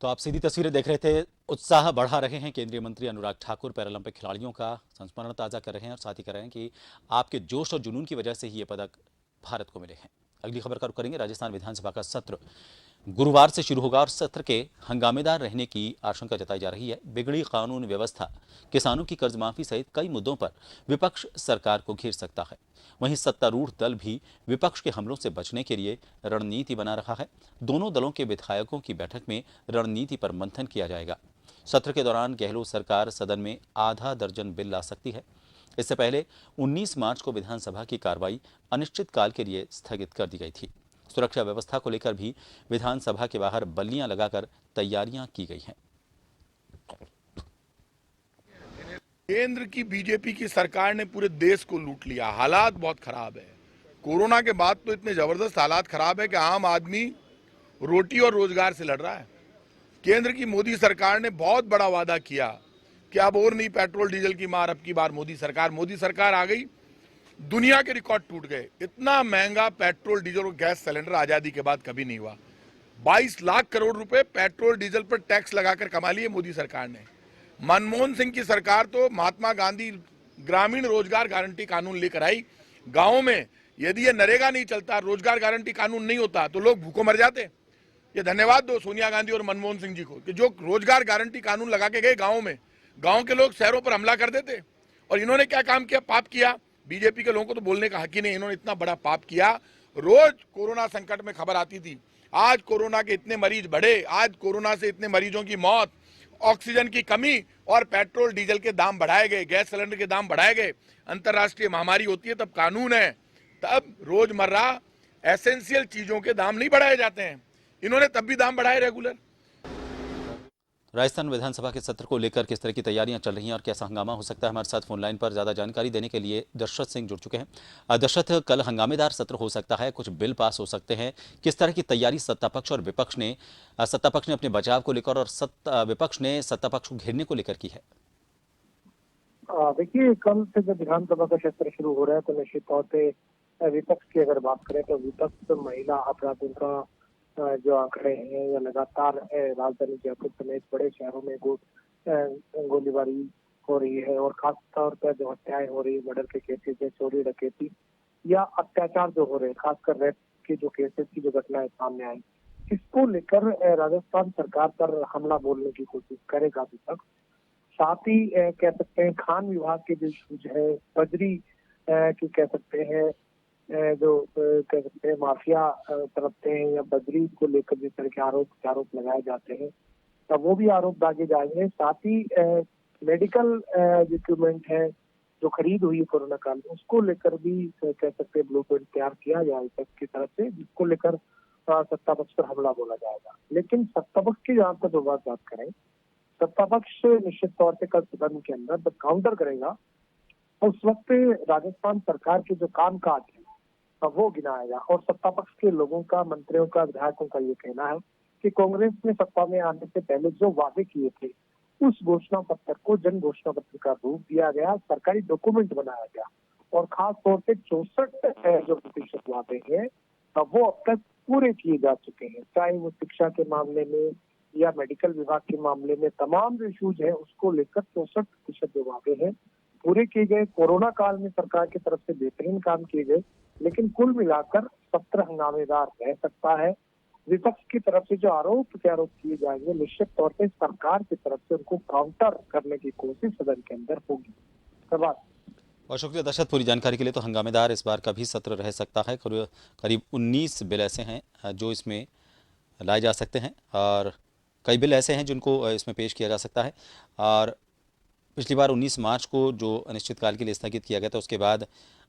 तो आप सीधी तस्वीरें देख रहे थे। उत्साह बढ़ा रहे हैं केंद्रीय मंत्री अनुराग ठाकुर, पैरालंपिक खिलाड़ियों का संस्मरण ताजा कर रहे हैं और साथ ही कह रहे हैं कि आपके जोश और जुनून की वजह से ही ये पदक भारत को मिले हैं। अगली खबर का रुख करेंगे। राजस्थान विधानसभा का सत्र गुरुवार से शुरू होगा और सत्र के हंगामेदार रहने की आशंका जताई जा रही है। बिगड़ी कानून व्यवस्था, किसानों की कर्ज माफी सहित कई मुद्दों पर विपक्ष सरकार को घेर सकता है। वहीं सत्तारूढ़ दल भी विपक्ष के हमलों से बचने के लिए रणनीति बना रहा है। दोनों दलों के विधायकों की बैठक में रणनीति पर मंथन किया जाएगा। सत्र के दौरान गहलोत सरकार सदन में आधा दर्जन बिल ला सकती है। इससे पहले 19 मार्च को विधानसभा की कार्रवाई अनिश्चितकाल के लिए स्थगित कर दी गई थी। सुरक्षा व्यवस्था को लेकर भी विधानसभा के बाहर बल्लियां लगाकर तैयारियां की गई हैं। केंद्र की बीजेपी की सरकार ने पूरे देश को लूट लिया। हालात बहुत खराब है। कोरोना के बाद तो इतने जबरदस्त हालात खराब है कि आम आदमी रोटी और रोजगार से लड़ रहा है। केंद्र की मोदी सरकार ने बहुत बड़ा वादा किया कि अब और नहीं पेट्रोल डीजल की मार। अब की बार मोदी सरकार आ गई, दुनिया के रिकॉर्ड टूट गए। इतना महंगा पेट्रोल डीजल और गैस सिलेंडर आजादी के बाद कभी नहीं हुआ। 22 लाख करोड़ रुपए पेट्रोल डीजल पर टैक्स लगाकर कमा लिए मोदी सरकार ने। मनमोहन सिंह की सरकार तो महात्मा गांधी ग्रामीण रोजगार गारंटी कानून लेकर आई। गांवों में यदि ये नरेगा नहीं चलता, रोजगार गारंटी कानून नहीं होता, तो लोग भूखों मर जाते। ये धन्यवाद दो सोनिया गांधी और मनमोहन सिंह जी को कि जो रोजगार गारंटी कानून लगा के गए गाँव में, गाँव के लोग शहरों पर हमला कर देते। और इन्होंने क्या काम किया, पाप किया। बीजेपी के लोगों को तो बोलने का हक ही नहीं। इन्होंने इतना बड़ा पाप किया। रोज कोरोना संकट में खबर आती थी, आज कोरोना के इतने मरीज बढ़े, आज कोरोना से इतने मरीजों की मौत, ऑक्सीजन की कमी और पेट्रोल डीजल के दाम बढ़ाए गए, गैस सिलेंडर के दाम बढ़ाए गए। अंतर्राष्ट्रीय महामारी होती है तब कानून है, तब रोजमर्रा एसेंशियल चीजों के दाम नहीं बढ़ाए जाते हैं। इन्होंने तब भी दाम बढ़ाए रेगुलर। राजस्थान विधानसभा के सत्र को लेकर किस तरह की तैयारियां चल रही हैं और कैसा हंगामा हो सकता है, हमारे साथ फोन लाइन पर ज्यादा जानकारी देने के लिए दशरथ सिंह जुड़ चुके हैं। दशरथ, कल हंगामेदार सत्र हो सकता है, कुछ बिल पास हो सकते हैं। किस तरह की तैयारी सत्तापक्ष और विपक्ष ने अपने बचाव को लेकर और विपक्ष ने सत्तापक्ष को घेरने को लेकर की है? देखिए, कल से जब विधानसभा का सत्र शुरू हो रहा है तो निश्चित तौर पे विपक्ष की अगर बात करें तो विपक्ष महिला अपराधों का जो आंकड़े हैं या लगातार राजधानी जयपुर समेत बड़े शहरों में गोलीबारी हो रही है और खास तौर पर जो हत्याएं हो रही है, मर्डर के केसेस है, चोरी डकैती या अत्याचार जो हो रहे हैं, खासकर रेप के जो केसेस की जो घटनाएं सामने आई, इसको लेकर राजस्थान सरकार पर हमला बोलने की कोशिश करेगा विपक्ष। साथ ही कह सकते हैं खान विभाग के जो इशूज है, बजरी की कह सकते हैं जो कह सकते हैं माफिया तरफते हैं या बजरी को लेकर जिस तरह के आरोप लगाए जाते हैं, तब वो भी आरोप दागे जाएंगे। साथ ही मेडिकल इक्विपमेंट है जो खरीद हुई कोरोना काल में, उसको लेकर भी कह सकते हैं ब्लूप्रिंट तैयार किया जाए विपक्ष की तरफ से, जिसको लेकर सत्ता पक्ष पर हमला बोला जाएगा। लेकिन सत्ता पक्ष की जहाँ तक बात करें, सत्ता पक्ष निश्चित तौर से कल सदन के अंदर जब काउंटर करेगा उस वक्त राजस्थान सरकार के जो कामकाज है वो गिनाएगा। और सत्ता पक्ष के लोगों का, मंत्रियों का, विधायकों का ये कहना है कि कांग्रेस ने सत्ता में आने से पहले जो वादे किए थे उस घोषणा पत्र को जन घोषणा पत्र का रूप दिया गया, सरकारी डॉक्यूमेंट बनाया गया और खास तौर से 64 जो प्रतिशत वादे हैं वो अब तक पूरे किए जा चुके हैं। चाहे वो शिक्षा के मामले में या मेडिकल विभाग के मामले में, तमाम जो इशूज है उसको लेकर 64% जो वादे हैं पूरे किए गए। कोरोना काल में सरकार की तरफ से बेहतरीन काम किए गए, लेकिन कुल मिलाकर सत्र हंगामेदार रह सकता है। विपक्ष की तरफ से जो आरोप प्रत्यारोप किए जाएंगे, निश्चित तौर पे सरकार की तरफ से उनको काउंटर करने की कोशिश सदन के अंदर होगी। धन्यवाद और शुक्रिया दशरथ पूरी जानकारी के लिए। तो हंगामेदार इस बार का भी सत्र रह सकता है। करीब 19 बिल ऐसे हैं जो इसमें लाए जा सकते हैं और कई बिल ऐसे हैं जिनको इसमें पेश किया जा सकता है। और पिछली बार 19 मार्च को जो अनिश्चितकाल के लिए स्थगित किया गया था, उसके बाद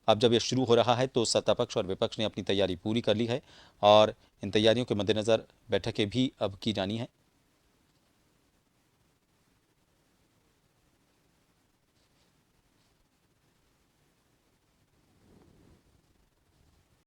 अब जब ये शुरू हो रहा है तो सत्तापक्ष और विपक्ष ने अपनी तैयारी पूरी कर ली है और इन तैयारियों के मद्देनज़र बैठकें भी अब की जानी है।